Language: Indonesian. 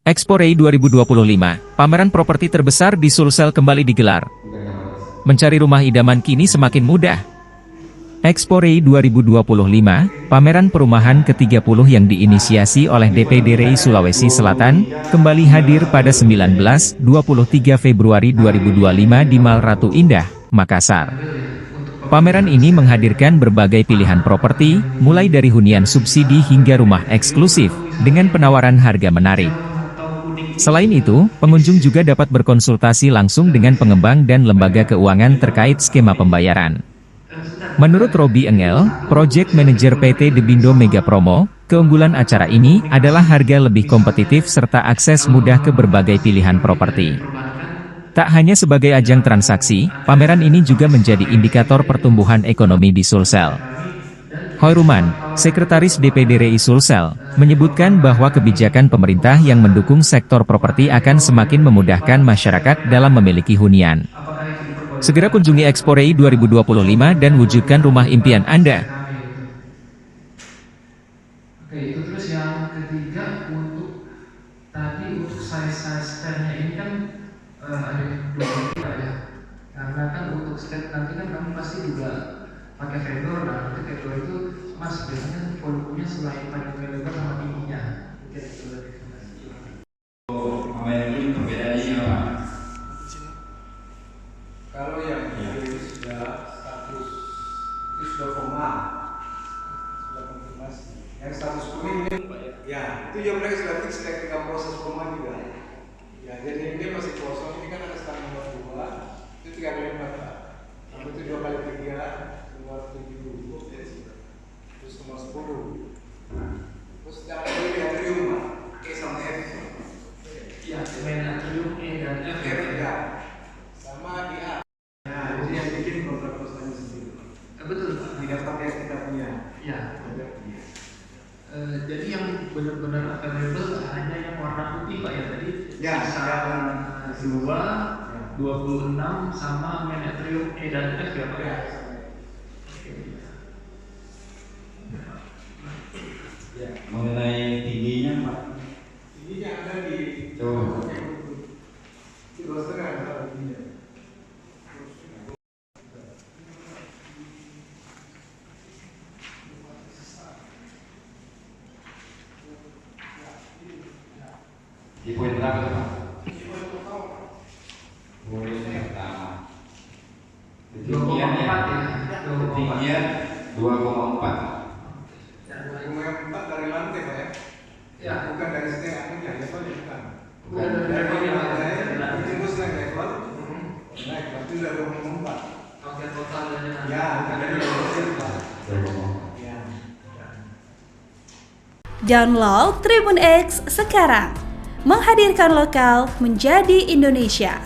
Expo REI 2025, pameran properti terbesar di Sulsel kembali digelar. Mencari rumah idaman kini semakin mudah. Expo REI 2025, pameran perumahan ke-30 yang diinisiasi oleh DPD REI Sulawesi Selatan, kembali hadir pada 19-23 Februari 2025 di Mall Ratu Indah, Makassar. Pameran ini menghadirkan berbagai pilihan properti, mulai dari hunian subsidi hingga rumah eksklusif, dengan penawaran harga menarik. Selain itu, pengunjung juga dapat berkonsultasi langsung dengan pengembang dan lembaga keuangan terkait skema pembayaran. Menurut Robi Engel, Project Manager PT Debindo Mega Promo, keunggulan acara ini adalah harga lebih kompetitif serta akses mudah ke berbagai pilihan properti. Tak hanya sebagai ajang transaksi, pameran ini juga menjadi indikator pertumbuhan ekonomi di Sulsel. Hoiruman, Sekretaris DPD REI Sulsel, menyebutkan bahwa kebijakan pemerintah yang mendukung sektor properti akan semakin memudahkan masyarakat dalam memiliki hunian. Segera kunjungi Expo REI 2025 dan wujudkan rumah impian Anda. Oke, itu terus yang ketiga untuk size stand-nya ini kan ada dua Pak ya. Karena kan untuk stand nanti kan kamu pasti juga pakai vendor, nah nanti vendor itu Mas biasanya volumenya selain panjang lebar sama tingginya. Ini perbedaannya apa? Kalau yang itu sudah status itu sudah formal, sudah konfirmasi. Yang status kuning ini, ya itu yang mereka sudah fix ketika proses formal juga. Ya jadi ini masih kosong. Ini kan ada stand nomor 2 itu 3 kali 4 Pak. Nomor itu 2 kali 3 nomor 7 terus nomor 10. Terus yang ini atrium Pak, E sama F. Ya, atrium E dan F Ya, sama di A. Nah, jadi yang bikin kontrak kosnya sendiri. Betul Pak. Di daftar yang kita punya. Ya. Jadi yang benar-benar available hanya yang warna putih Pak ya tadi. Ya, sisa 26 sama atrium E dan F ya Pak. Ya. Ya, mengenai tingginya Pak. Tingginya ada di Coba. Di 2,5 ada tingginya. Di poin berapa tuh Pak? Poin pertama. Ketinggiannya, ketinggian 2,4. Rumah 4 dari lantai Pak ya? Ya. Bukan dari setengah anunya, levelnya bukan. Bukan dari Dari levelnya, Pak. lantai, tembus naik level, naik, tapi udah 2,4. Oke, totalnya nanti. Ya, bukan dari level Pak. 2,4. Ya. Download Tribun X sekarang, menghadirkan lokal menjadi Indonesia.